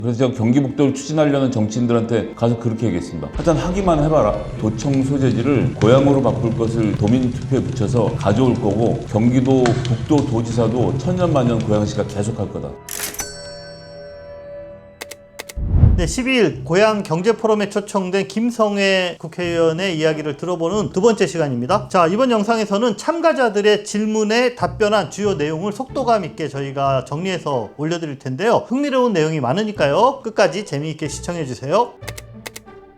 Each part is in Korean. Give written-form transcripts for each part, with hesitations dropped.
그래서 제가 경기 북도를 추진하려는 정치인들한테 가서 그렇게 얘기했습니다. 하여튼 하기만 해봐라. 도청 소재지를 고향으로 바꿀 것을 도민 투표에 붙여서 가져올 거고 경기도 북도 도지사도 천년만년 고양시가 계속할 거다. 네, 12일 고양 경제포럼에 초청된 김성애 국회의원의 이야기를 들어보는 두 번째 시간입니다. 자, 이번 영상에서는 참가자들의 질문에 답변한 주요 내용을 속도감 있게 저희가 정리해서 올려드릴 텐데요. 흥미로운 내용이 많으니까요. 끝까지 재미있게 시청해주세요.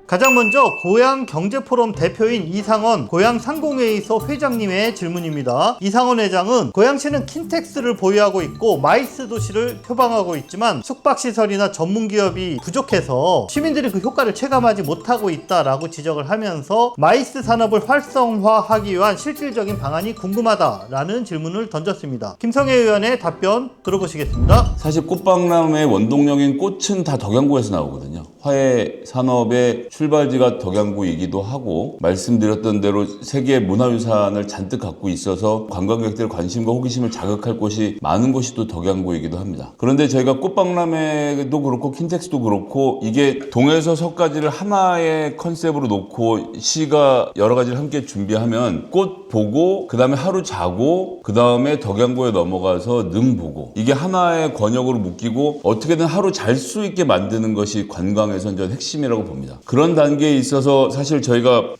가장 먼저 고양경제포럼 대표인 이상원 고양상공회의소 회장님의 질문입니다. 이상원 회장은 고양시는 킨텍스를 보유하고 있고 마이스 도시를 표방하고 있지만 숙박시설이나 전문기업이 부족해서 시민들이 그 효과를 체감하지 못하고 있다라고 지적을 하면서 마이스 산업을 활성화하기 위한 실질적인 방안이 궁금하다라는 질문을 던졌습니다. 김성애 의원의 답변 들어보시겠습니다. 사실 꽃박람회의 원동력인 꽃은 다 덕양구에서 나오거든요. 화훼 산업의 출발지가 덕양구이기도 하고 말씀드렸던 대로 세계 문화유산을 잔뜩 갖고 있어서 관광객들의 관심과 호기심을 자극할 곳이 많은 곳이 또 덕양구이기도 합니다. 그런데 저희가 꽃박람회도 그렇고 킨텍스도 그렇고 이게 동에서 서까지를 하나의 컨셉으로 놓고 시가 여러 가지를 함께 준비하면 꽃 보고 그 다음에 하루 자고 그 다음에 덕양구에 넘어가서 능 보고 이게 하나의 권역으로 묶이고 어떻게든 하루 잘 수 있게 만드는 것이 관광에선 전 핵심이라고 봅니다. 그런 단계에 있어서 사실 저희가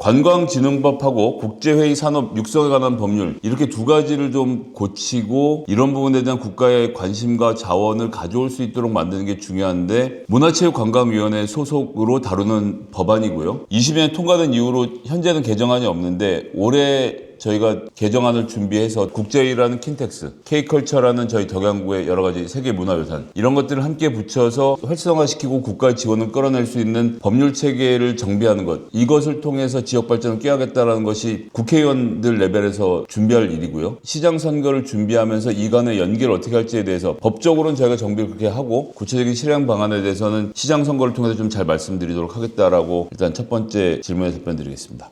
관광진흥법하고 국제회의 산업 육성에 관한 법률 이렇게 두 가지를 좀 고치고 이런 부분에 대한 국가의 관심과 자원을 가져올 수 있도록 만드는 게 중요한데 문화체육관광위원회 소속으로 다루는 법안이고요. 20년 통과된 이후로 현재는 개정안이 없는데 올해 저희가 개정안을 준비해서 국제회의라는 킨텍스, K컬처라는 저희 덕양구의 여러 가지 세계 문화유산 이런 것들을 함께 붙여서 활성화시키고 국가의 지원을 끌어낼 수 있는 법률 체계를 정비하는 것 이것을 통해서 지역 발전을 꾀하겠다라는 것이 국회의원들 레벨에서 준비할 일이고요. 시장 선거를 준비하면서 이간의 연계를 어떻게 할지에 대해서 법적으로는 저희가 정비를 그렇게 하고 구체적인 실행 방안에 대해서는 시장 선거를 통해서 좀 잘 말씀드리도록 하겠다라고 일단 첫 번째 질문에 답변드리겠습니다.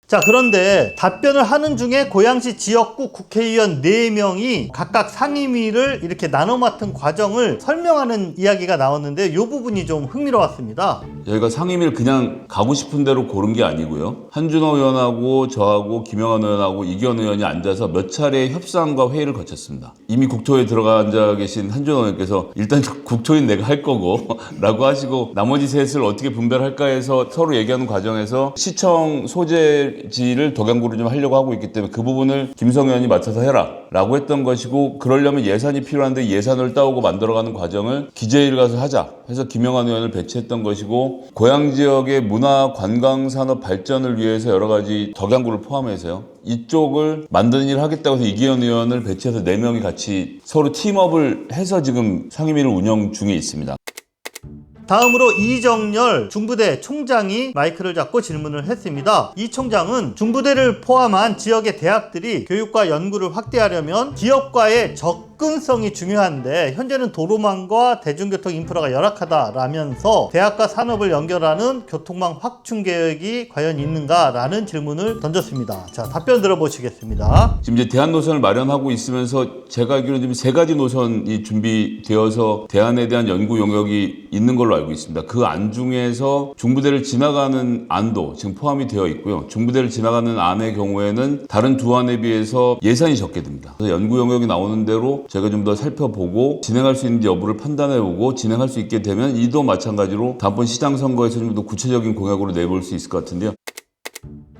자, 그런데 답변을 하는 중에 고양시 지역구 국회의원 4명이 각각 상임위를 이렇게 나눠 맡은 과정을 설명하는 이야기가 나왔는데 이 부분이 좀 흥미로웠습니다. 저희가 상임위를 그냥 가고 싶은 대로 고른 게 아니고요. 한준호 의원하고 저하고 김영환 의원하고 이기현 의원이 앉아서 몇 차례 협상과 회의를 거쳤습니다. 이미 국토에 들어가 앉아 계신 한준호 의원께서 일단 국토인 내가 할 거고 라고 하시고 나머지 셋을 어떻게 분배할까 해서 서로 얘기하는 과정에서 시청 소재지를 덕양구로 좀 하려고 하고 있기 때문에 그 부분을 김성애 의원이 맡아서 해라 라고 했던 것이고 그러려면 예산이 필요한데 예산을 따오고 만들어가는 과정을 기재위를 가서 하자 해서 김영환 의원을 배치했던 것이고 고양 지역의 문화 관광 산업 발전을 위해서 여러 가지 덕양구를 포함해서요. 이쪽을 만드는 일을 하겠다고 해서 이기현 의원을 배치해서 4명이 같이 서로 팀업을 해서 지금 상임위를 운영 중에 있습니다. 다음으로 이정열 중부대 총장이 마이크를 잡고 질문을 했습니다. 이 총장은 중부대를 포함한 지역의 대학들이 교육과 연구를 확대하려면 기업과의 접근성이 중요한데 현재는 도로망과 대중교통 인프라가 열악하다라면서 대학과 산업을 연결하는 교통망 확충 계획이 과연 있는가라는 질문을 던졌습니다. 자, 답변 들어보시겠습니다. 지금 이제 대안 노선을 마련하고 있으면서 제가 알기로는 지금 3가지 노선이 준비되어서 대안에 대한 연구 용역이 있는 걸로 알고 있습니다. 그 안 중에서 중부대를 지나가는 안도 지금 포함이 되어 있고요. 중부대를 지나가는 안의 경우에는 다른 두 안에 비해서 예산이 적게 듭니다. 그래서 연구 영역이 나오는 대로 제가 좀 더 살펴보고 진행할 수 있는지 여부를 판단해보고 진행할 수 있게 되면 이도 마찬가지로 다음번 시장 선거에서 좀 더 구체적인 공약으로 내볼 수 있을 것 같은데요.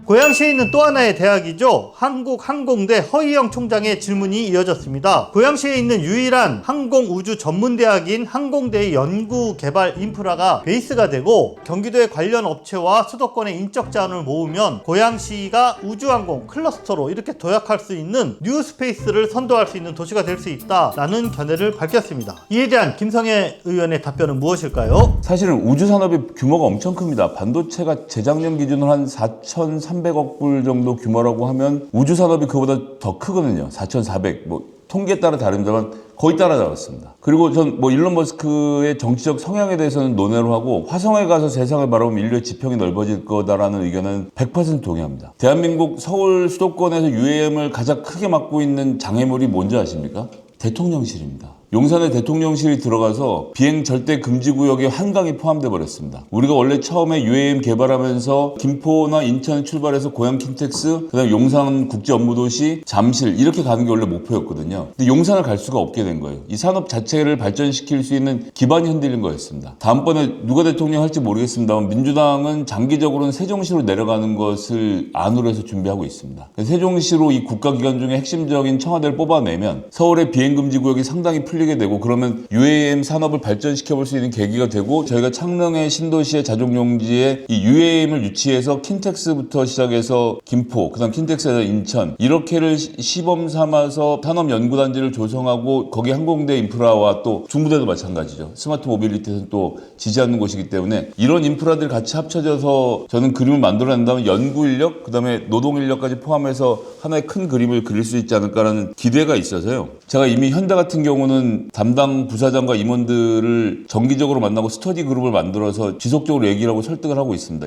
고양시에 있는 또 하나의 대학이죠. 한국항공대 허희영 총장의 질문이 이어졌습니다. 고양시에 있는 유일한 항공우주 전문대학인 항공대의 연구개발 인프라가 베이스가 되고 경기도의 관련 업체와 수도권의 인적 자원을 모으면 고양시가 우주항공 클러스터로 이렇게 도약할 수 있는 뉴스페이스를 선도할 수 있는 도시가 될 수 있다라는 견해를 밝혔습니다. 이에 대한 김성애 의원의 답변은 무엇일까요? 사실은 우주산업이 규모가 엄청 큽니다. 반도체가 재작년 기준으로 한 4,300억 불 정도 규모라고 하면 우주산업이 그보다 더 크거든요. 4,400. 통계에 따라 다릅니다만 거의 따라잡았습니다. 그리고 전 일론 머스크의 정치적 성향에 대해서는 논외로 하고 화성에 가서 세상을 바라보면 인류의 지평이 넓어질 거다라는 의견은 100% 동의합니다. 대한민국 서울 수도권에서 UAM을 가장 크게 맡고 있는 장애물이 뭔지 아십니까? 대통령실입니다. 용산에 대통령실이 들어가서 비행 절대 금지 구역에 한강이 포함돼 버렸습니다. 우리가 원래 처음에 UAM 개발하면서 김포나 인천 출발해서 고양 킨텍스, 그다음에 용산 국제업무도시, 잠실 이렇게 가는 게 원래 목표였거든요. 근데 용산을 갈 수가 없게 된 거예요. 이 산업 자체를 발전시킬 수 있는 기반이 흔들린 거였습니다. 다음번에 누가 대통령 할지 모르겠습니다만 민주당은 장기적으로는 세종시로 내려가는 것을 안으로 해서 준비하고 있습니다. 세종시로 이 국가기관 중에 핵심적인 청와대를 뽑아내면 서울의 비행금지 구역이 상당히 풀리게 되고 그러면 UAM 산업을 발전시켜볼 수 있는 계기가 되고 저희가 창릉의 신도시의 자족용지에 이 UAM을 유치해서 킨텍스부터 시작해서 김포, 그다음 킨텍스에서 인천 이렇게를 시범 삼아서 산업연구단지를 조성하고 거기 항공대 인프라와 또 중부대도 마찬가지죠. 스마트 모빌리티에서는 또 지지하는 곳이기 때문에 이런 인프라들이 같이 합쳐져서 저는 그림을 만들어낸다면 연구인력, 그다음에 노동인력까지 포함해서 하나의 큰 그림을 그릴 수 있지 않을까라는 기대가 있어서요. 제가 이미 현대 같은 경우는 담당 부사장과 임원들을 정기적으로 만나고 스터디 그룹을 만들어서 지속적으로 얘기를 하고 설득을 하고 있습니다.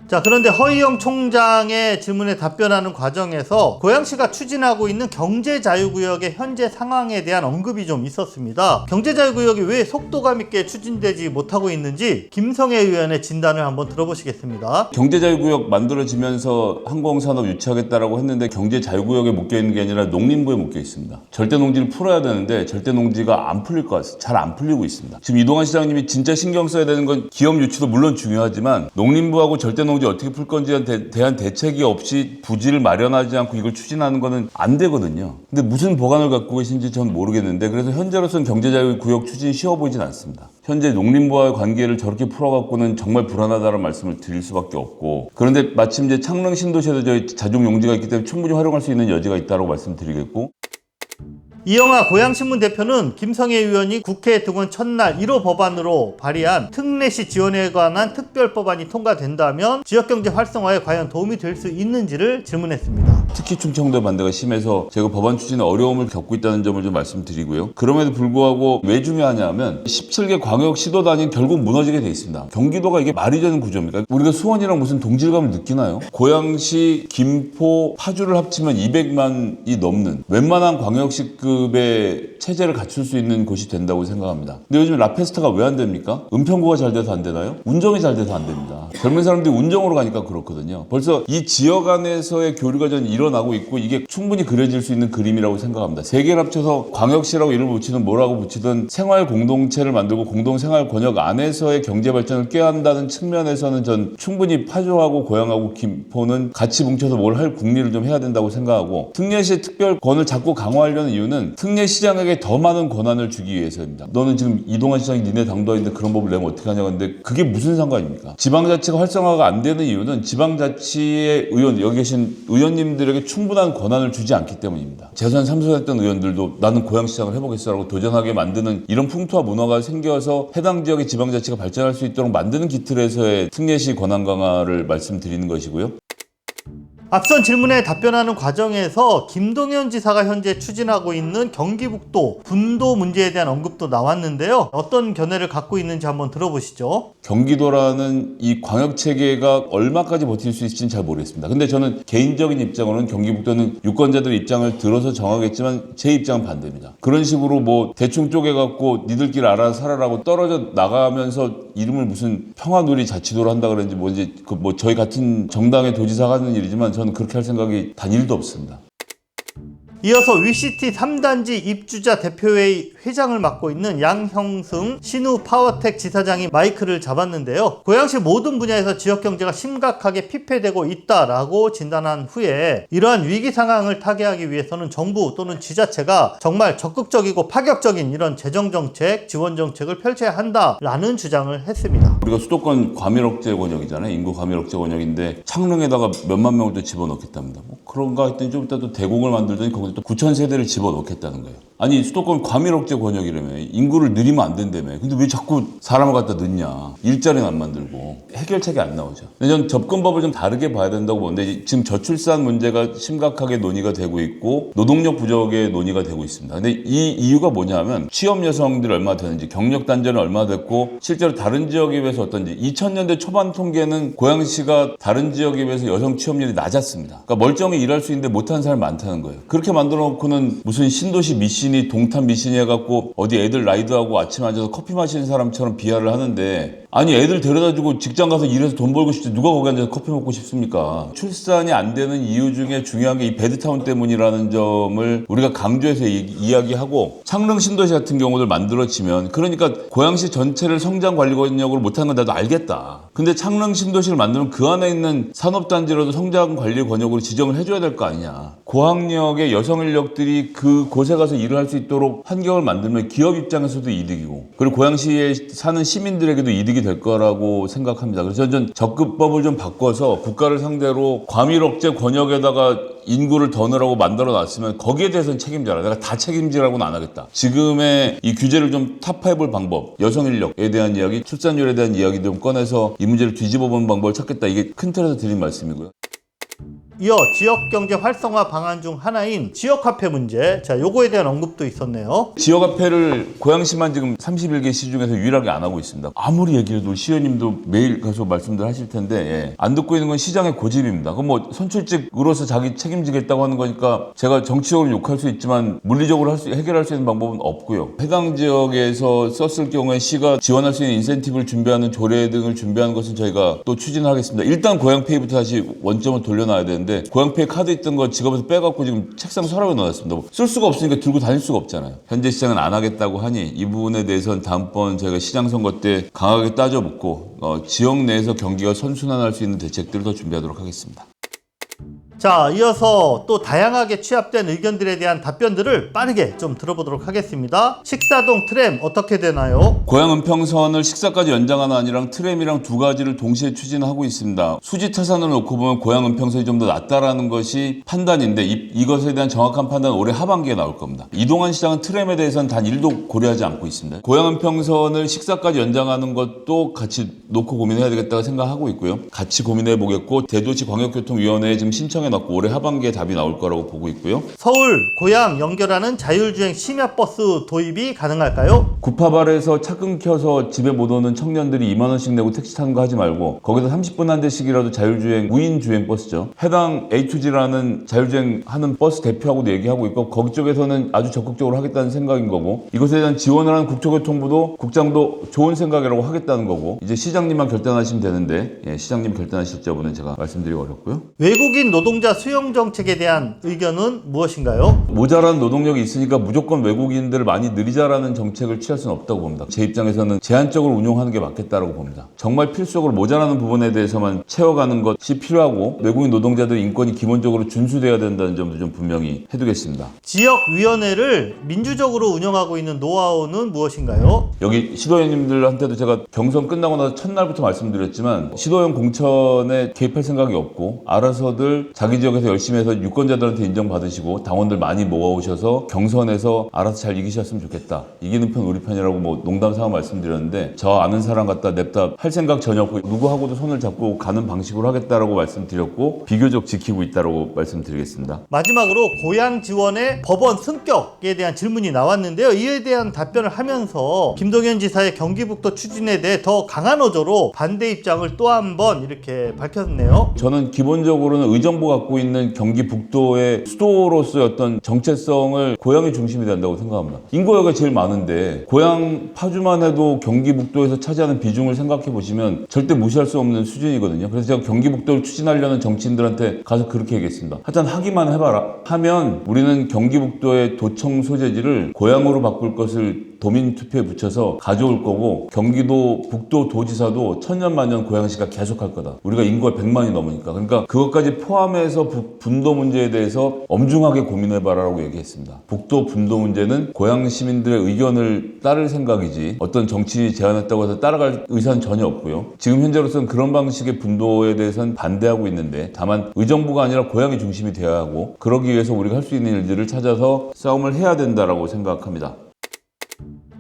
자, 그런데 허희영 총장의 질문에 답변하는 과정에서 고양시가 추진하고 있는 경제자유구역의 현재 상황에 대한 언급이 좀 있었습니다. 경제자유구역이 왜 속도감 있게 추진되지 못하고 있는지 김성애 의원의 진단을 한번 들어보시겠습니다. 경제자유구역 만들어지면서 항공산업 유치하겠다라고 했는데 경제자유구역에 묶여있는 게 아니라 농림부에 묶여있습니다. 절대농지를 풀어야 되는데 절대농지가 안 풀릴 것 같아요. 잘 안 풀리고 있습니다. 지금 이동환 시장님이 진짜 신경 써야 되는 건 기업 유치도 물론 중요하지만 농림부하고 절대농지 어떻게 풀 건지에 대한 대책이 없이 부지를 마련하지 않고 이걸 추진하는 거는 안 되거든요. 근데 무슨 보관을 갖고 계신지 전 모르겠는데 그래서 현재로서는 경제자유구역 추진이 쉬워 보이진 않습니다. 현재 농림부와의 관계를 저렇게 풀어갖고는 정말 불안하다는 말씀을 드릴 수밖에 없고 그런데 마침 이제 창릉 신도시에도 저희 자족용지가 있기 때문에 충분히 활용할 수 있는 여지가 있다고 말씀드리겠고 이영하 고양신문 대표는 김성애 의원이 국회에 등원 첫날 1호 법안으로 발의한 특례시 지원에 관한 특별법안이 통과된다면 지역경제 활성화에 과연 도움이 될 수 있는지를 질문했습니다. 특히 충청도 반대가 심해서 제가 법안 추진에 어려움을 겪고 있다는 점을 좀 말씀드리고요. 그럼에도 불구하고 왜 중요하냐 하면 17개 광역시도단이 결국 무너지게 돼 있습니다. 경기도가 이게 말이 되는 구조입니까? 우리가 수원이랑 무슨 동질감을 느끼나요? 고양시, 김포, 파주를 합치면 200만이 넘는 웬만한 광역시급의 체제를 갖출 수 있는 곳이 된다고 생각합니다. 근데 요즘 라페스타가 왜 안 됩니까? 은평구가 잘 돼서 안 되나요? 운정이 잘 돼서 안 됩니다. 젊은 사람들이 운정으로 가니까 그렇거든요. 벌써 이 지역 안에서의 교류가 전 일어나고 있고 이게 충분히 그려질 수 있는 그림이라고 생각합니다. 세 개를 합쳐서 광역시라고 이름을 붙이든 뭐라고 붙이든 생활 공동체를 만들고 공동생활 권역 안에서의 경제 발전을 꾀한다는 측면에서는 전 충분히 파주하고 고양하고 김포는 같이 뭉쳐서 뭘 할 국리를 좀 해야 된다고 생각하고 특례시 특별권을 자꾸 강화하려는 이유는 특례시장에게 더 많은 권한을 주기 위해서입니다. 너는 지금 이동환 시장이 니네 당도인데 그런 법을 내면 어떻게 하냐고 하는데 그게 무슨 상관입니까? 지방자치가 활성화가 안 되는 이유는 지방자치의 의원, 여기 계신 의원님들에게 충분한 권한을 주지 않기 때문입니다. 재선 삼선했던 의원들도 나는 고양시장을 해보겠어라고 도전하게 만드는 이런 풍토와 문화가 생겨서 해당 지역의 지방자치가 발전할 수 있도록 만드는 기틀에서의 특례시 권한 강화를 말씀드리는 것이고요. 앞선 질문에 답변하는 과정에서 김동연 지사가 현재 추진하고 있는 경기북도 분도 문제에 대한 언급도 나왔는데요. 어떤 견해를 갖고 있는지 한번 들어보시죠. 경기도라는 이 광역체계가 얼마까지 버틸 수 있을지는 잘 모르겠습니다. 근데 저는 개인적인 입장으로는 경기북도는 유권자들의 입장을 들어서 정하겠지만 제 입장은 반대입니다. 그런 식으로 뭐 대충 쪼개갖고 니들끼리 알아서 살아라고 떨어져 나가면서 이름을 무슨 평화누리 자치도로 한다 그랬는지 뭔지 뭐 저희 같은 정당의 도지사가 하는 일이지만 저는 그렇게 할 생각이 단 1도 없습니다. 이어서 위시티 3단지 입주자 대표회의 회장을 맡고 있는 양형승 신우 파워텍 지사장이 마이크를 잡았는데요. 고양시 모든 분야에서 지역경제가 심각하게 피폐되고 있다라고 진단한 후에 이러한 위기 상황을 타개하기 위해서는 정부 또는 지자체가 정말 적극적이고 파격적인 이런 재정정책, 지원정책을 펼쳐야 한다라는 주장을 했습니다. 우리가 수도권 과밀억제 권역이잖아요. 인구 과밀억제 권역인데 창릉에다가 몇만 명을 또 집어넣겠답니다. 뭐 그런가 했더니 좀 이따 또 대공을 만들더니 거기 또 9천 세대를 집어넣겠다는 거예요. 아니 수도권 과밀억제 권역이라며 인구를 늘리면 안 된다며. 근데 왜 자꾸 사람을 갖다 넣냐. 일자리는 안 만들고 해결책이 안 나오죠. 근데 전 접근법을 좀 다르게 봐야 된다고 보는데 지금 저출산 문제가 심각하게 논의가 되고 있고 노동력 부족의 논의가 되고 있습니다. 근데 이 이유가 뭐냐면 취업 여성들이 얼마 되는지 경력 단절은 얼마 됐고 실제로 다른 지역에 비해서 비해서 어떤지 2000년대 초반 통계는 고양시가 다른 지역에 비해서 여성 취업률이 낮았습니다. 그러니까 멀쩡히 일할 수 있는데 못하는 사람이 많다는 거예요. 그렇게 만들어 놓고는 무슨 신도시 미신이 동탄 미신이 해갖고 어디 애들 라이드하고 아침에 앉아서 커피 마시는 사람처럼 비하를 하는데, 아니 애들 데려다주고 직장 가서 일해서 돈 벌고 싶지 누가 거기 앉아서 커피 먹고 싶습니까? 출산이 안 되는 이유 중에 중요한 게 이 베드타운 때문이라는 점을 우리가 강조해서 이야기하고, 창릉 신도시 같은 경우를 만들어지면, 그러니까 고양시 전체를 성장 관리 권역으로 못하는 건 나도 알겠다. 근데 창릉 신도시를 만들면 그 안에 있는 산업단지라도 성장 관리 권역으로 지정을 해줘야 될 거 아니냐. 고학력의 여성 인력들이 그 곳에 가서 일을 할 수 있도록 환경을 만들면 기업 입장에서도 이득이고, 그리고 고양시에 사는 시민들에게도 이득이 될 거라고 생각합니다. 그래서 전 적급법을 좀 바꿔서 국가를 상대로 과밀 억제 권역에다가 인구를 더 넣으라고 만들어 놨으면 거기에 대해서는 책임져라. 내가 다 책임지라고는 안 하겠다. 지금의 이 규제를 좀 타파해볼 방법, 여성 인력에 대한 이야기, 출산율에 대한 이야기 좀 꺼내서 이 문제를 뒤집어보는 방법을 찾겠다. 이게 큰 틀에서 드린 말씀이고요. 이어 지역경제 활성화 방안 중 하나인 지역화폐 문제, 자 요거에 대한 언급도 있었네요. 지역화폐를 고양시만 지금 31개 시 중에서 유일하게 안 하고 있습니다. 아무리 얘기해도 시의원님도 매일 가서 말씀들 하실 텐데, 예. 안 듣고 있는 건 시장의 고집입니다. 그럼 뭐 선출직으로서 자기 책임지겠다고 하는 거니까 제가 정치적으로 욕할 수 있지만 물리적으로 해결할 수 있는 방법은 없고요. 해당 지역에서 썼을 경우에 시가 지원할 수 있는 인센티브를 준비하는 조례 등을 준비하는 것은 저희가 또 추진하겠습니다. 일단 고양페이부터 다시 원점을 돌려놔야 되는데, 고양페이 카드 있던 거 지갑에서 빼갖고 지금 책상 서랍에 넣어놨습니다. 쓸 수가 없으니까 들고 다닐 수가 없잖아요. 현재 시장은 안 하겠다고 하니 이 부분에 대해서는 다음번 저희가 시장 선거 때 강하게 따져묻고 지역 내에서 경기가 선순환할 수 있는 대책들을 더 준비하도록 하겠습니다. 자, 이어서 또 다양하게 취합된 의견들에 대한 답변들을 빠르게 좀 들어보도록 하겠습니다. 식사동 트램 어떻게 되나요? 고양 은평선을 식사까지 연장하는 안이랑 트램이랑 두 가지를 동시에 추진하고 있습니다. 수지 타산을 놓고 보면 고양 은평선이 좀 더 낫다라는 것이 판단인데, 이것에 대한 정확한 판단은 올해 하반기에 나올 겁니다. 이동환 시장은 트램에 대해서는 단 1도 고려하지 않고 있습니다. 고양 은평선을 식사까지 연장하는 것도 같이 놓고 고민해야 되겠다고 생각하고 있고요. 같이 고민해 보겠고, 대도시 광역교통위원회에 지금 신청해 놨고 올해 하반기에 답이 나올 거라고 보고 있고요. 서울, 고양 연결하는 자율주행 심야버스 도입이 가능할까요? 구파발에서 차 끊겨서 집에 못 오는 청년들이 2만 원씩 내고 택시 타는 거 하지 말고 거기서 30분 한 대씩이라도 자율주행, 무인 주행 버스죠. 해당 A2G라는 자율주행 하는 버스 대표하고도 얘기하고 있고, 거기 쪽에서는 아주 적극적으로 하겠다는 생각인 거고, 이것에 대한 지원을 하는 국토교통부도 국장도 좋은 생각이라고 하겠다는 거고, 이제 시장님만 결단하시면 되는데, 예, 시장님 결단하실 여부는 제가 말씀드리기 어렵고요. 외국인 노동자 수용 정책에 대한 의견은 무엇인가요? 모자란 노동력이 있으니까 무조건 외국인들을 많이 늘리자라는 정책을 취할 수는 없다고 봅니다. 제 입장에서는 제한적으로 운용하는 게 맞겠다라고 봅니다. 정말 필수적으로 모자라는 부분에 대해서만 채워가는 것이 필요하고, 외국인 노동자들의 인권이 기본적으로 준수돼야 된다는 점도 좀 분명히 해두겠습니다. 지역위원회를 민주적으로 운영하고 있는 노하우는 무엇인가요? 여기 시도연님들한테도 제가 경선 끝나고 나서 첫날부터 말씀드렸지만, 시도연 공천에 개입할 생각이 없고, 알아서들 자기 지역에서 열심히 해서 유권자들한테 인정받으시고 당원들 많이 모아오셔서 경선에서 알아서 잘 이기셨으면 좋겠다. 이기는 편 우리 편이라고 뭐 농담 삼아 말씀드렸는데, 저 아는 사람 갖다 냅다 할 생각 전혀 없고 누구하고도 손을 잡고 가는 방식으로 하겠다라고 말씀드렸고, 비교적 지키고 있다라고 말씀드리겠습니다. 마지막으로 고양 지원의 법원 승격에 대한 질문이 나왔는데요. 이에 대한 답변을 하면서 김동연 지사의 경기북도 추진에 대해 더 강한 어조로 반대 입장을 또 한 번 이렇게 밝혔네요. 저는 기본적으로는 의정부가 갖고 있는 경기 북도의 수도로서의 어떤 정체성을 고양이 중심이 된다고 생각합니다. 인구가 제일 많은데 고양 파주만 해도 경기 북도에서 차지하는 비중을 생각해 보시면 절대 무시할 수 없는 수준이거든요. 그래서 제가 경기 북도를 추진하려는 정치인들한테 가서 그렇게 얘기했습니다. 하여튼 하기만 해봐라. 하면 우리는 경기 북도의 도청 소재지를 고양으로 바꿀 것을 도민 투표에 붙여서 가져올 거고, 경기도 북도 도지사도 천년만년 고양시가 계속할 거다. 우리가 인구가 100만이 넘으니까. 그러니까 그것까지 포함해서 분도 문제에 대해서 엄중하게 고민해봐라라고 얘기했습니다. 북도 분도 문제는 고양 시민들의 의견을 따를 생각이지 어떤 정치인이 제안했다고 해서 따라갈 의사는 전혀 없고요. 지금 현재로서는 그런 방식의 분도에 대해서는 반대하고 있는데, 다만 의정부가 아니라 고양이 중심이 되어야 하고, 그러기 위해서 우리가 할 수 있는 일들을 찾아서 싸움을 해야 된다라고 생각합니다.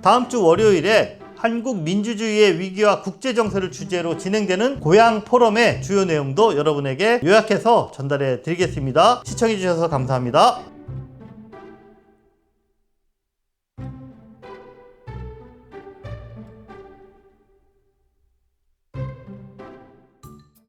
다음 주 월요일에 한국 민주주의의 위기와 국제정세를 주제로 진행되는 고양 포럼의 주요 내용도 여러분에게 요약해서 전달해 드리겠습니다. 시청해 주셔서 감사합니다.